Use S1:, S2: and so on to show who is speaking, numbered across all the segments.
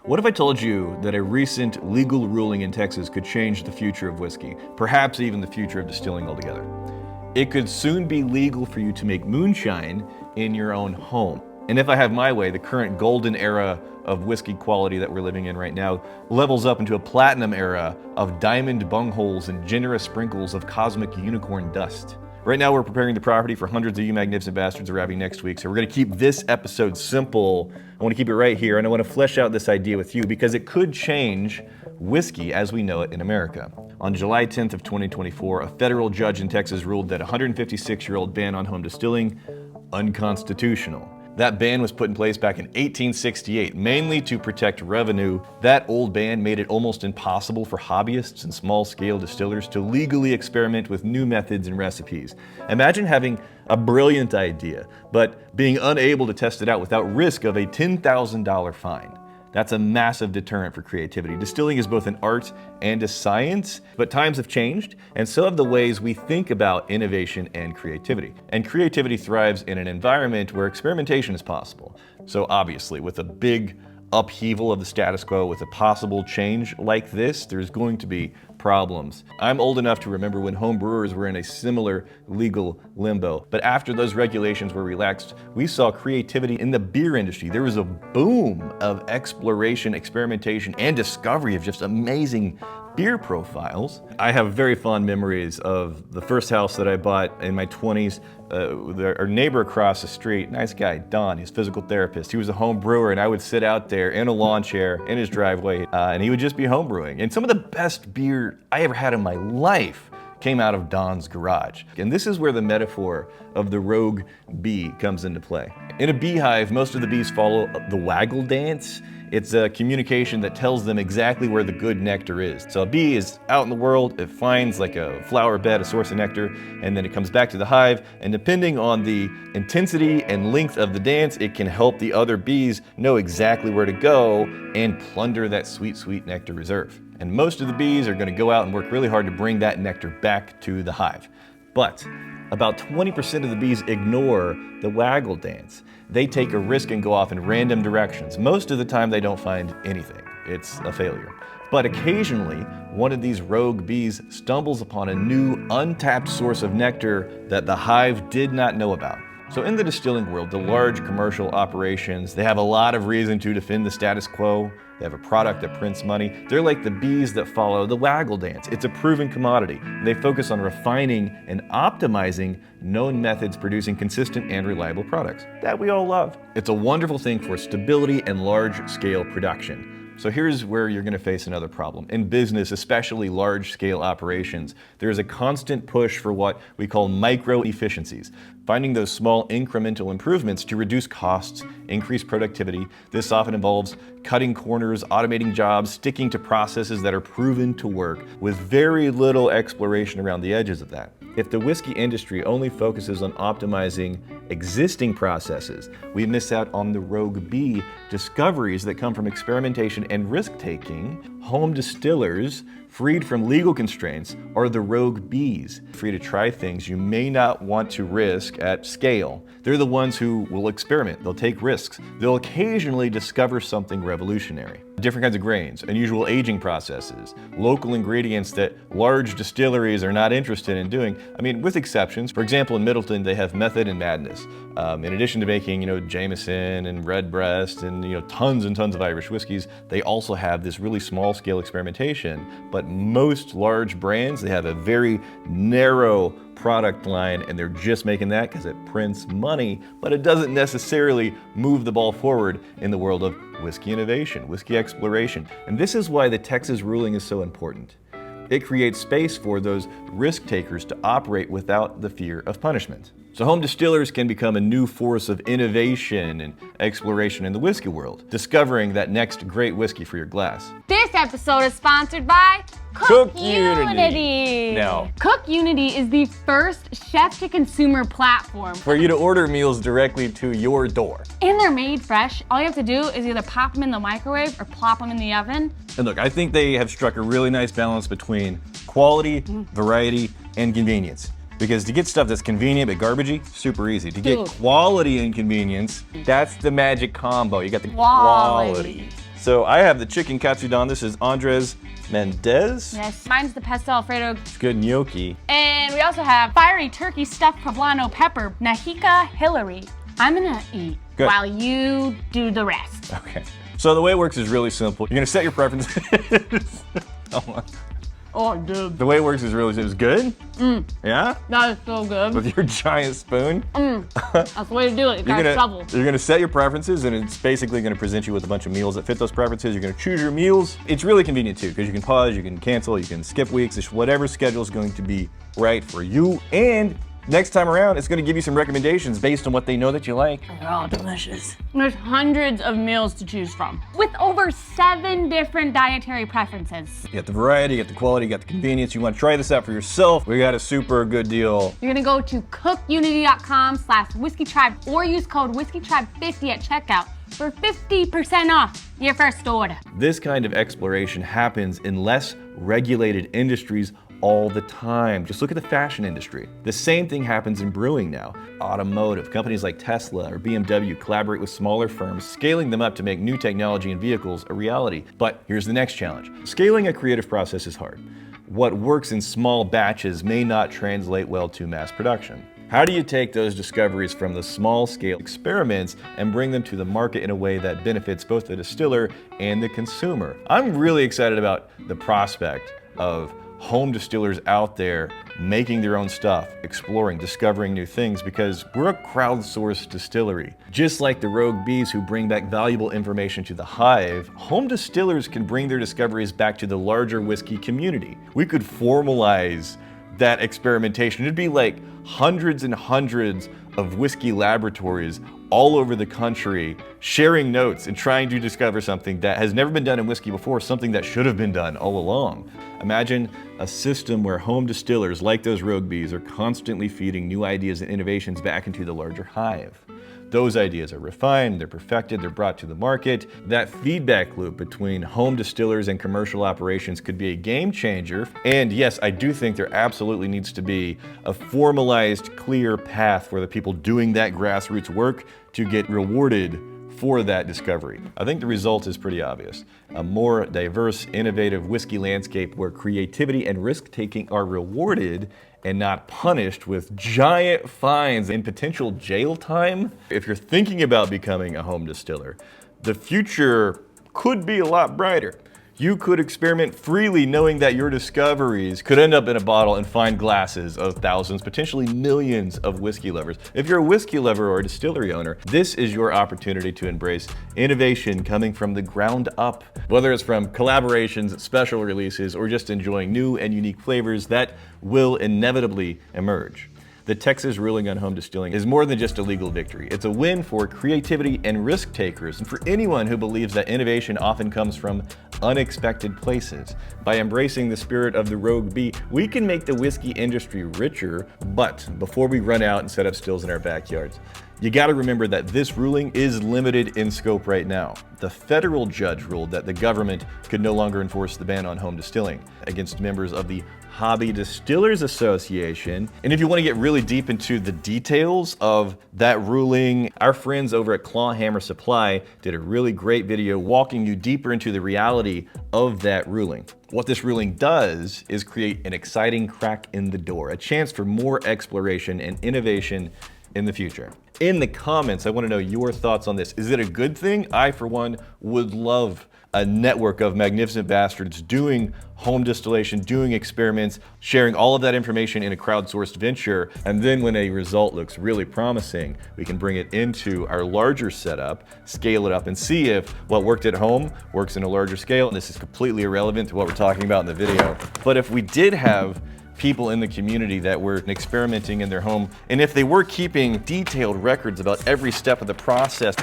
S1: What if I told you that a recent legal ruling in Texas could change the future of whiskey, perhaps even the future of distilling altogether? It could soon be legal for you to make moonshine in your own home. And if I have my way, the current golden era of whiskey quality that we're living in right now levels up into a platinum era of diamond bungholes and generous sprinkles of cosmic unicorn dust. Right now we're preparing the property for hundreds of you magnificent bastards arriving next week, so we're gonna keep this episode simple. I wanna keep it right here, and I wanna flesh out this idea with you because it could change whiskey as we know it in America. On July 10th of 2024, a federal judge in Texas ruled that a 156-year-old ban on home distilling unconstitutional. That ban was put in place back in 1868, mainly to protect revenue. That old ban made it almost impossible for hobbyists and small-scale distillers to legally experiment with new methods and recipes. Imagine having a brilliant idea, but being unable to test it out without risk of a $10,000 fine. That's a massive deterrent for creativity. Distilling is both an art and a science, but times have changed, and so have the ways we think about innovation and creativity. And creativity thrives in an environment where experimentation is possible. So obviously, with a big upheaval of the status quo, with a possible change like this, there's going to be problems. I'm old enough to remember when home brewers were in a similar legal limbo. But after those regulations were relaxed, we saw creativity in the beer industry. There was a boom of exploration, experimentation, and discovery of just amazing beer profiles. I have very fond memories of the first house that I bought in my 20s. Our neighbor across the street, nice guy, Don, he's a physical therapist. He was a home brewer, and I would sit out there in a lawn chair in his driveway, and he would just be home brewing. And some of the best beer I ever had in my life came out of Don's garage. And this is where the metaphor of the rogue bee comes into play. In a beehive, most of the bees follow the waggle dance. It's a communication that tells them exactly where the good nectar is. So a bee is out in the world, it finds like a flower bed, a source of nectar, and then it comes back to the hive, and depending on the intensity and length of the dance, it can help the other bees know exactly where to go and plunder that sweet, sweet nectar reserve. And most of the bees are gonna go out and work really hard to bring that nectar back to the hive. But about 20% of the bees ignore the waggle dance. They take a risk and go off in random directions. Most of the time they don't find anything. It's a failure. But occasionally, one of these rogue bees stumbles upon a new, untapped source of nectar that the hive did not know about. So in the distilling world, the large commercial operations, they have a lot of reason to defend the status quo. They have a product that prints money. They're like the bees that follow the waggle dance. It's a proven commodity. They focus on refining and optimizing known methods, producing consistent and reliable products that we all love. It's a wonderful thing for stability and large-scale production. So here's where you're gonna face another problem. In business, especially large-scale operations, there's a constant push for what we call micro-efficiencies, finding those small incremental improvements to reduce costs, increase productivity. This often involves cutting corners, automating jobs, sticking to processes that are proven to work, with very little exploration around the edges of that. If the whiskey industry only focuses on optimizing existing processes, we miss out on the rogue bee discoveries that come from experimentation and risk-taking. Home distillers, freed from legal constraints, are the rogue bees, free to try things you may not want to risk at scale. They're the ones who will experiment, they'll take risks, they'll occasionally discover something revolutionary. Different kinds of grains, unusual aging processes, local ingredients that large distilleries are not interested in doing. I mean, with exceptions. For example, in Middleton, they have Method and Madness. In addition to making, Jameson and Redbreast and, tons and tons of Irish whiskeys, they also have this really small scale experimentation. But most large brands, they have a very narrow product line, and they're just making that because it prints money, but it doesn't necessarily move the ball forward in the world of whiskey innovation, whiskey exploration. And this is why the Texas ruling is so important. It creates space for those risk takers to operate without the fear of punishment. So home distillers can become a new force of innovation and exploration in the whiskey world, discovering that next great whiskey for your glass.
S2: This episode is sponsored by Cook Unity.
S1: Now,
S2: Cook Unity is the first chef-to-consumer platform
S1: for you to order meals directly to your door.
S2: And they're made fresh. All you have to do is either pop them in the microwave or plop them in the oven.
S1: And look, I think they have struck a really nice balance between quality, variety, and convenience. Because to get stuff that's convenient but garbagey, super easy. To get quality and convenience, that's the magic combo. You got the quality. So I have the chicken katsudon. This is Andres Mendez.
S2: Yes, mine's the pesto Alfredo.
S1: It's good gnocchi.
S2: And we also have fiery turkey stuffed poblano pepper, Nahika Hillary. I'm gonna eat
S1: Good.
S2: while you do the rest.
S1: Okay. So the way it works is really simple. You're gonna set your preferences.
S2: Oh, dude.
S1: The way it works is really simple. It's good? Yeah?
S2: That is so good.
S1: With your giant spoon.
S2: That's the way to do it. You gotta shovel.
S1: You're gonna set your preferences, and it's basically gonna present you with a bunch of meals that fit those preferences. You're gonna choose your meals. It's really convenient too, because you can pause, you can cancel, you can skip weeks. It's whatever schedule is going to be right for you. And next time around, it's gonna give you some recommendations based on what they know that you like.
S2: They're all delicious. There's hundreds of meals to choose from, with over 7 different dietary preferences.
S1: You got the variety, you got the quality, you got the convenience. You wanna try this out for yourself, we got a super good deal.
S2: You're gonna go to cookunity.com/whiskeytribe or use code whiskeytribe50 at checkout for 50% off your first order.
S1: This kind of exploration happens in less regulated industries all the time. Just look at the fashion industry. The same thing happens in brewing now. Automotive, companies like Tesla or BMW collaborate with smaller firms, scaling them up to make new technology and vehicles a reality. But here's the next challenge. Scaling a creative process is hard. What works in small batches may not translate well to mass production. How do you take those discoveries from the small scale experiments and bring them to the market in a way that benefits both the distiller and the consumer? I'm really excited about the prospect of home distillers out there making their own stuff, exploring, discovering new things, because we're a crowdsourced distillery. Just like the rogue bees who bring back valuable information to the hive, home distillers can bring their discoveries back to the larger whiskey community. We could formalize that experimentation. It'd be like hundreds and hundreds of whiskey laboratories all over the country sharing notes and trying to discover something that has never been done in whiskey before, something that should have been done all along. Imagine a system where home distillers like those rogue bees are constantly feeding new ideas and innovations back into the larger hive. Those ideas are refined, they're perfected, they're brought to the market. That feedback loop between home distillers and commercial operations could be a game changer. And yes, I do think there absolutely needs to be a formalized, clear path for the people doing that grassroots work to get rewarded for that discovery. I think the result is pretty obvious. A more diverse, innovative whiskey landscape where creativity and risk-taking are rewarded and not punished with giant fines and potential jail time. If you're thinking about becoming a home distiller, the future could be a lot brighter. You could experiment freely knowing that your discoveries could end up in a bottle and find glasses of thousands, potentially millions of whiskey lovers. If you're a whiskey lover or a distillery owner, this is your opportunity to embrace innovation coming from the ground up. Whether it's from collaborations, special releases, or just enjoying new and unique flavors that will inevitably emerge. The Texas ruling on home distilling is more than just a legal victory. It's a win for creativity and risk takers, and for anyone who believes that innovation often comes from unexpected places. By embracing the spirit of the rogue bee, we can make the whiskey industry richer, but before we run out and set up stills in our backyards, you gotta remember that this ruling is limited in scope right now. The federal judge ruled that the government could no longer enforce the ban on home distilling against members of the Hobby Distillers Association. And if you want to get really deep into the details of that ruling, our friends over at Clawhammer Supply did a really great video walking you deeper into the reality of that ruling. What this ruling does is create an exciting crack in the door, a chance for more exploration and innovation in the future. In the comments, I want to know your thoughts on this. Is it a good thing? I, for one, would love a network of magnificent bastards doing home distillation, doing experiments, sharing all of that information in a crowdsourced venture. And then when a result looks really promising, we can bring it into our larger setup, scale it up, and see if what worked at home works in a larger scale. And this is completely irrelevant to what we're talking about in the video. But if we did have people in the community that were experimenting in their home, and if they were keeping detailed records about every step of the process,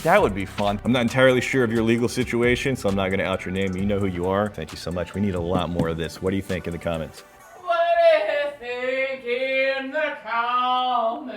S1: that would be fun. I'm not entirely sure of your legal situation, so I'm not going to out your name. You know who you are. Thank you so much. We need a lot more of this. What do you think in the comments?
S2: What do you think in the comments?